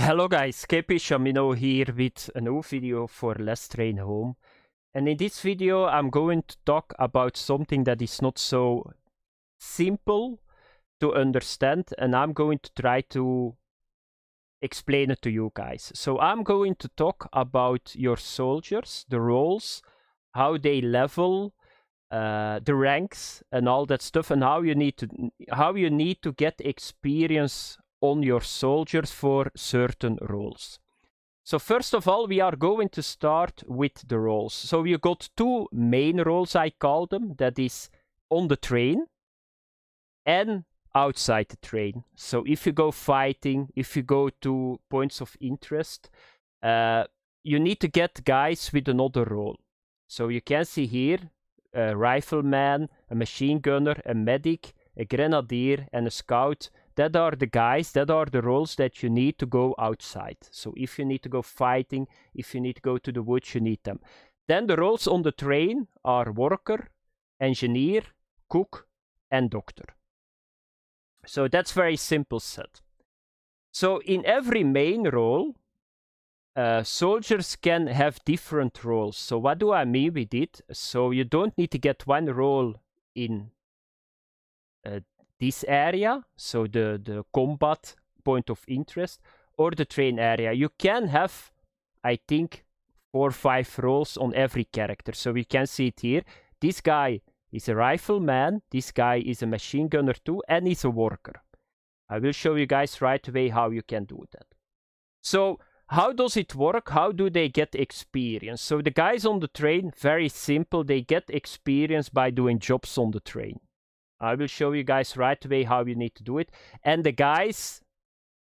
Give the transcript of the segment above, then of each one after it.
Hello guys, KP Shamino here with a new video for Let's Train Home. And in this video I'm going to talk about something that is not so simple to understand, and I'm going to try to explain it to you guys. So I'm going to talk about your soldiers, the roles, how they level, the ranks and all that stuff, and how you need to get experience on your soldiers for certain roles. So first of all, we are going to start with the roles. So you got two main roles, I call them, that is on the train and outside the train. So if you go fighting, if you go to points of interest, you need to get guys with another role. So you can see here a rifleman, a machine gunner, a medic, a grenadier and a scout. That are the guys, that are the roles that you need to go outside. So if you need to go fighting, if you need to go to the woods, you need them. Then the roles on the train are worker, engineer, cook and doctor. So that's very simple set. So in every main role, soldiers can have different roles. So what do I mean with it? So you don't need to get one role in this area, so the combat point of interest, or the train area. You can have, I think, 4 or 5 roles on every character. So we can see it here. This guy is a rifleman, this guy is a machine gunner too, and he's a worker. I will show you guys right away how you can do that. So how does it work? How do they get experience? So the guys on the train, very simple, they get experience by doing jobs on the train. I will show you guys right away how you need to do it. And the guys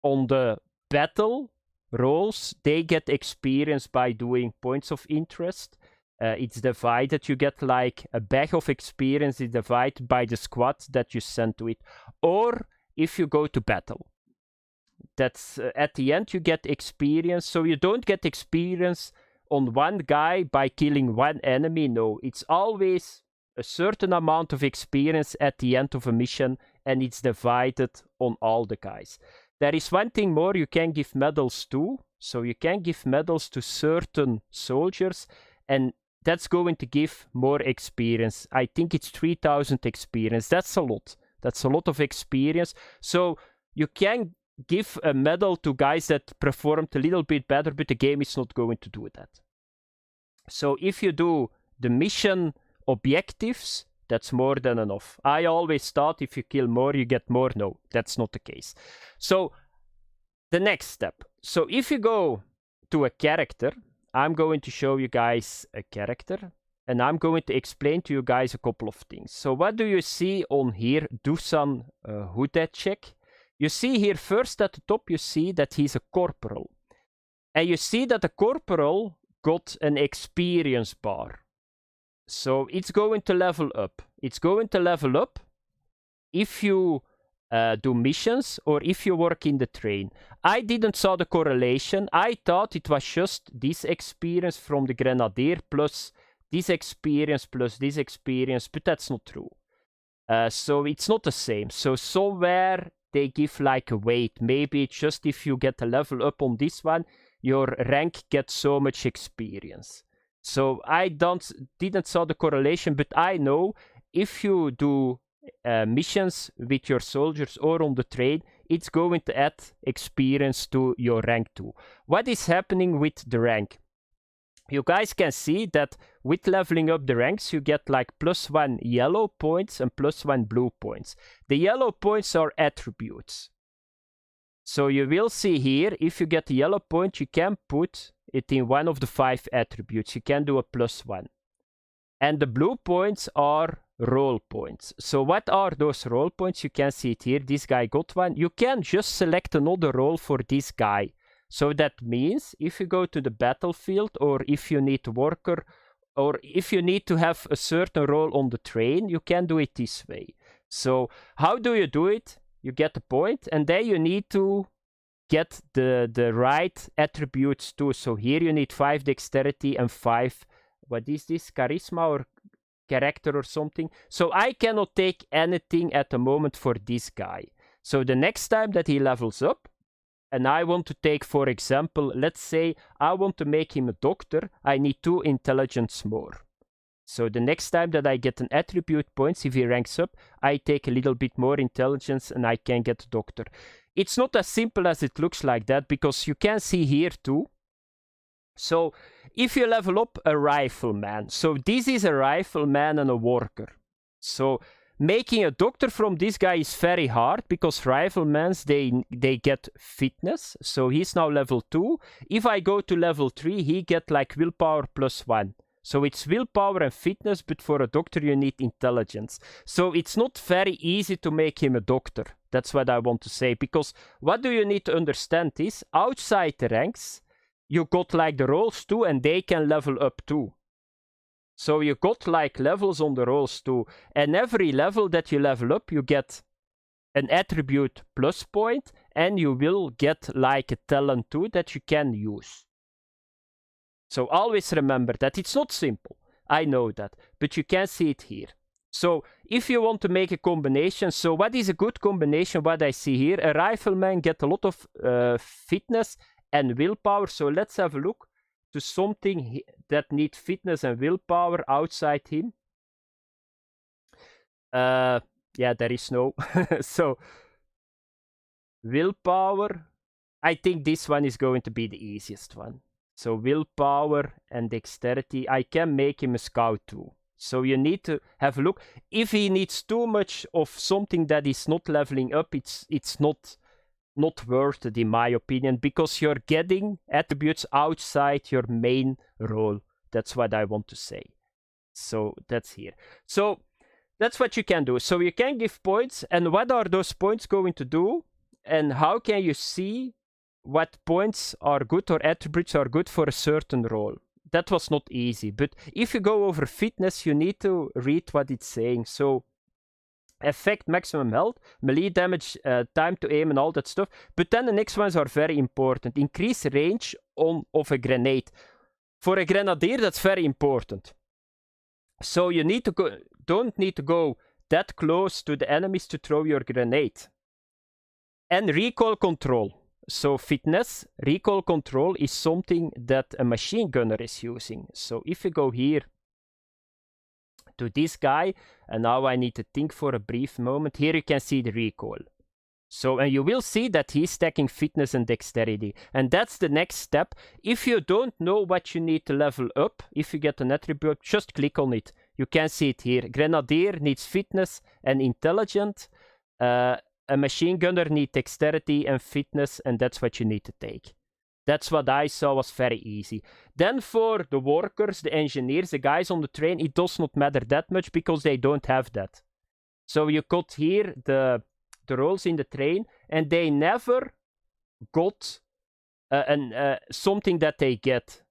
on the battle roles, they get experience by doing points of interest. It's divided. You get like a bag of experience. It's divided by the squad that you send to it. Or if you go to battle. That's at the end you get experience. So you don't get experience on one guy by killing one enemy. No, it's always a certain amount of experience at the end of a mission, and it's divided on all the guys. There is one thing more, you can give medals too. So you can give medals to certain soldiers, and that's going to give more experience. I think it's 3000 experience. That's a lot. That's a lot of experience. So you can give a medal to guys that performed a little bit better, but the game is not going to do that. So if you do the mission objectives, that's more than enough. I always thought if you kill more, you get more. No, that's not the case. So the next step. So if you go to a character, I'm going to show you guys a character, and I'm going to explain to you guys a couple of things. So what do you see on here? Dusan Hudacek. You see here first at the top, you see that he's a corporal. And you see that the corporal got an experience bar. So it's going to level up. It's going to level up if you do missions or if you work in the train. I didn't saw the correlation. I thought it was just this experience from the grenadier plus this experience, but that's not true. So it's not the same. So somewhere they give like a weight. Maybe it's just if you get a level up on this one, your rank gets so much experience. So I didn't saw the correlation, but I know if you do missions with your soldiers or on the train, it's going to add experience to your rank too. What is happening with the rank? You guys can see that with leveling up the ranks, you get like +1 yellow points and +1 blue points. The yellow points are attributes. So you will see here, if you get a yellow point, you can put it in one of the 5 attributes. You can do a +1. And the blue points are role points. So what are those role points? You can see it here. This guy got one. You can just select another role for this guy. So that means if you go to the battlefield, or if you need a worker, or if you need to have a certain role on the train, you can do it this way. So how do you do it? You get a point, and then you need to get the right attributes too. So here you need 5 dexterity and 5, what is this, charisma or character or something. So I cannot take anything at the moment for this guy. So the next time that he levels up, and I want to take, for example, let's say I want to make him a doctor, I need 2 intelligence more. So the next time that I get an attribute points, if he ranks up, I take a little bit more intelligence and I can get a doctor. It's not as simple as it looks like that, because you can see here too. So if you level up a rifleman, so this is a rifleman and a worker. So making a doctor from this guy is very hard, because riflemans, they get fitness. So he's now level 2. If I go to level 3, he get like willpower +1. So it's willpower and fitness, but for a doctor you need intelligence. So it's not very easy to make him a doctor. That's what I want to say, because what do you need to understand is, outside the ranks, you got like the roles too, and they can level up too. So you got like levels on the roles too, and every level that you level up, you get an attribute plus point, and you will get like a talent too that you can use. So always remember that it's not simple. I know that, but you can see it here. So if you want to make a combination, so what is a good combination? What I see here, a rifleman get a lot of fitness and willpower. So let's have a look to something that needs fitness and willpower outside him. Yeah, there is no. So willpower, I think this one is going to be the easiest one. So willpower and dexterity, I can make him a scout too. So you need to have a look. If he needs too much of something that is not leveling up, it's not worth it in my opinion, because you're getting attributes outside your main role. That's what I want to say. So that's here. So that's what you can do. So you can give points, and what are those points going to do? And how can you see what points are good or attributes are good for a certain role? That was not easy, but if you go over fitness, you need to read what it's saying. So effect, maximum health, melee damage, time to aim and all that stuff. But then the next ones are very important. Increase range of a grenade. For a grenadier, that's very important. So you need to don't need to go that close to the enemies to throw your grenade. And recoil control. So fitness, recoil control is something that a machine gunner is using. So if you go here to this guy, and now I need to think for a brief moment, here you can see the recoil. So, and you will see that he's stacking fitness and dexterity. And that's the next step. If you don't know what you need to level up, if you get an attribute, just click on it. You can see it here. Grenadier needs fitness and intelligent. A machine gunner needs dexterity and fitness, and that's what you need to take. That's what I saw was very easy. Then for the workers, the engineers, the guys on the train, it does not matter that much because they don't have that. So you got here the roles in the train, and they never got something that they get.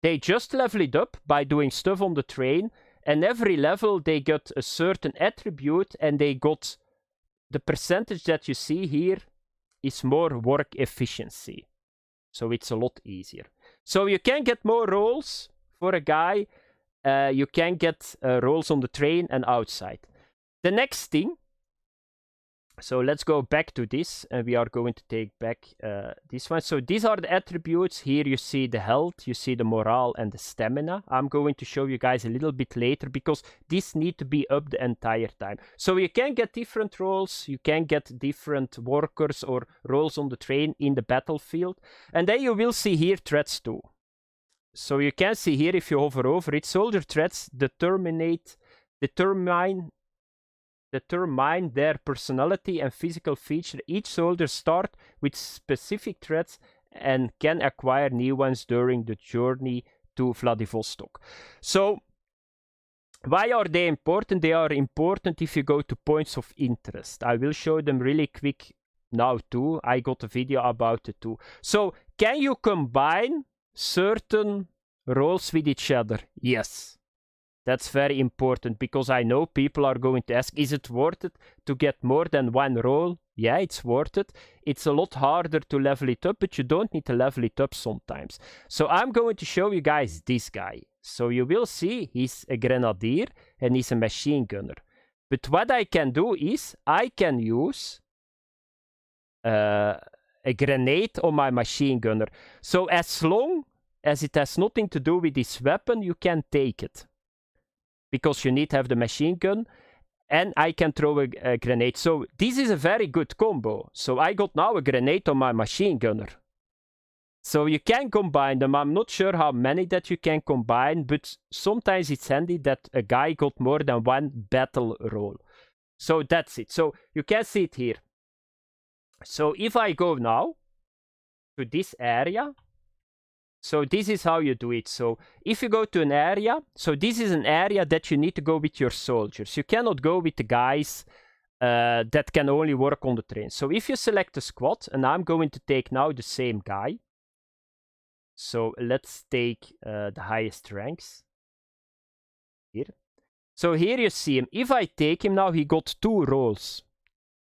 They just level it up by doing stuff on the train, and every level they got a certain attribute, and they got the percentage that you see here is more work efficiency. So it's a lot easier. So you can get more roles for a guy. You can get roles on the train and outside. The next thing, so let's go back to this, and we are going to take back this one. So these are the attributes. Here you see the health, you see the morale and the stamina. I'm going to show you guys a little bit later because these need to be up the entire time. So you can get different roles, you can get different workers or roles on the train in the battlefield. And then you will see here threats too. So you can see here, if you hover over it, soldier threats determine their personality and physical feature. Each soldier starts with specific threats and can acquire new ones during the journey to Vladivostok. So why are they important? They are important if you go to points of interest. I will show them really quick now too. I got a video about it too. So can you combine certain roles with each other? Yes. That's very important, because I know people are going to ask, is it worth it to get more than one role? Yeah, it's worth it. It's a lot harder to level it up, but you don't need to level it up sometimes. So I'm going to show you guys this guy. So you will see he's a grenadier and he's a machine gunner. But what I can do is I can use a grenade on my machine gunner. So as long as it has nothing to do with this weapon, you can take it. Because you need to have the machine gun, and I can throw a grenade. So this is a very good combo. So I got now a grenade on my machine gunner. So you can combine them. I'm not sure how many that you can combine, but sometimes it's handy that a guy got more than one battle roll. So that's it. So you can see it here. So if I go now to this area, so this is how you do it. So if you go to an area, so this is an area that you need to go with your soldiers. You cannot go with the guys that can only work on the train. So if you select a squad, and I'm going to take now the same guy. So let's take the highest ranks here. So here you see him. If I take him now, he got 2 roles.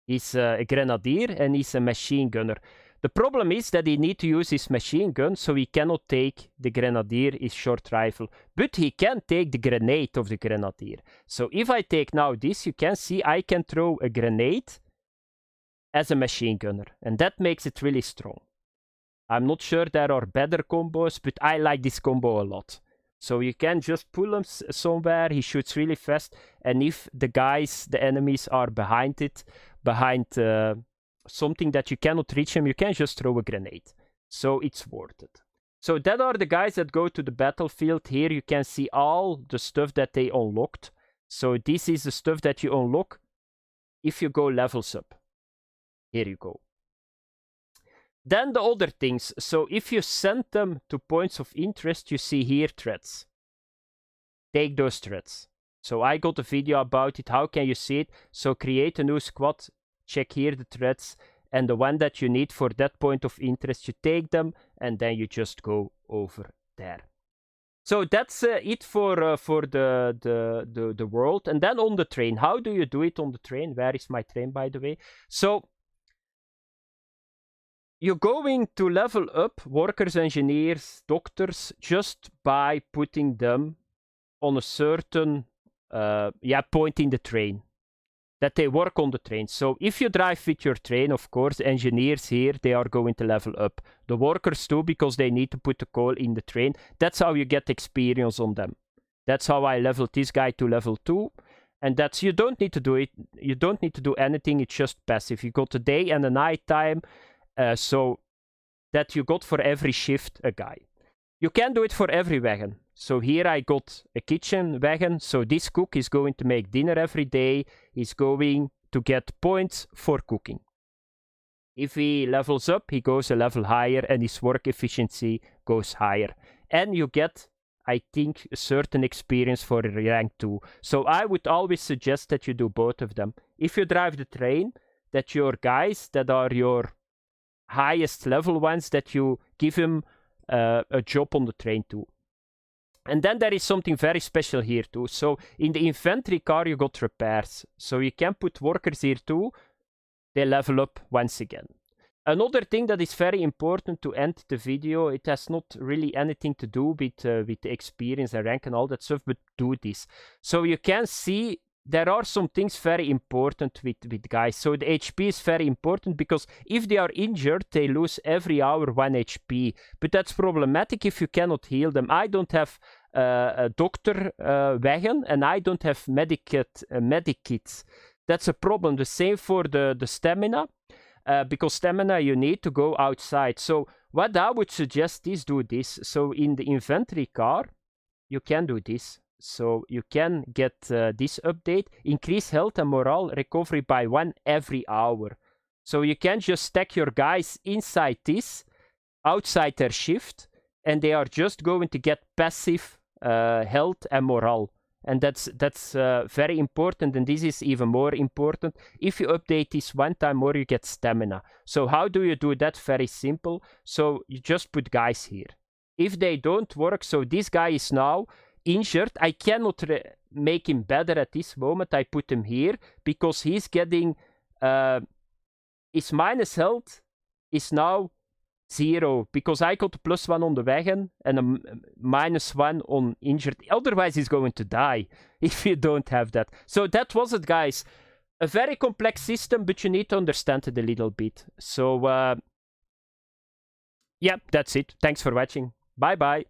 He's a grenadier and he's a machine gunner. The problem is that he needs to use his machine gun, so he cannot take the grenadier, his short rifle. But he can take the grenade of the grenadier. So if I take now this, you can see I can throw a grenade as a machine gunner. And that makes it really strong. I'm not sure there are better combos, but I like this combo a lot. So you can just pull him somewhere, he shoots really fast. And if the guys, the enemies are behind it, behind something that you cannot reach him, you can just throw a grenade. So it's worth it. So that are the guys that go to the battlefield. Here you can see all the stuff that they unlocked. So this is the stuff that you unlock if you go levels up. Here you go. Then the other things. So if you send them to points of interest, you see here threats. Take those threats. So I got a video about it. How can you see it? So create a new squad. Check here the threads, and the one that you need for that point of interest, you take them, and then you just go over there. So that's it for the world. And then on the train, how do you do it on the train? Where is my train, by the way? So you're going to level up workers, engineers, doctors just by putting them on a certain point in the train. That they work on the train. So if you drive with your train, of course, engineers here, they are going to level up. The workers too, because they need to put the coal in the train. That's how you get experience on them. That's how I leveled this guy to level 2. And that's, you don't need to do it. You don't need to do anything. It's just passive. You got a day and a night time. So that you got for every shift a guy. You can do it for every wagon. So here I got a kitchen wagon. So this cook is going to make dinner every day. He's going to get points for cooking. If he levels up, he goes a level higher and his work efficiency goes higher. And you get, I think, a certain experience for rank 2. So I would always suggest that you do both of them. If you drive the train, that your guys that are your highest level ones, that you give him a job on the train too. And then there is something very special here too. So in the infantry car you got repairs. So you can put workers here too. They level up once again. Another thing that is very important to end the video, it has not really anything to do with the experience and rank and all that stuff, but do this. So you can see there are some things very important with guys. So the HP is very important because if they are injured, they lose every hour 1 HP. But that's problematic if you cannot heal them. I don't have a doctor wagon and I don't have medic kits. That's a problem. The same for the stamina. Because stamina you need to go outside. So what I would suggest is do this. So in the inventory car, you can do this. So you can get this update. Increase health and morale recovery by 1 every hour. So you can just stack your guys inside this, outside their shift, and they are just going to get passive health and morale. And that's very important, and this is even more important. If you update this 1 time more, you get stamina. So how do you do that? Very simple. So you just put guys here. If they don't work, so this guy is now injured. I cannot make him better at this moment. I put him here because he's getting his minus health is now 0 because I got a +1 on the wagon and a -1 on injured. Otherwise he's going to die if you don't have that. So that was it, guys. A very complex system, but you need to understand it a little bit. So yeah, that's it. Thanks for watching. Bye bye.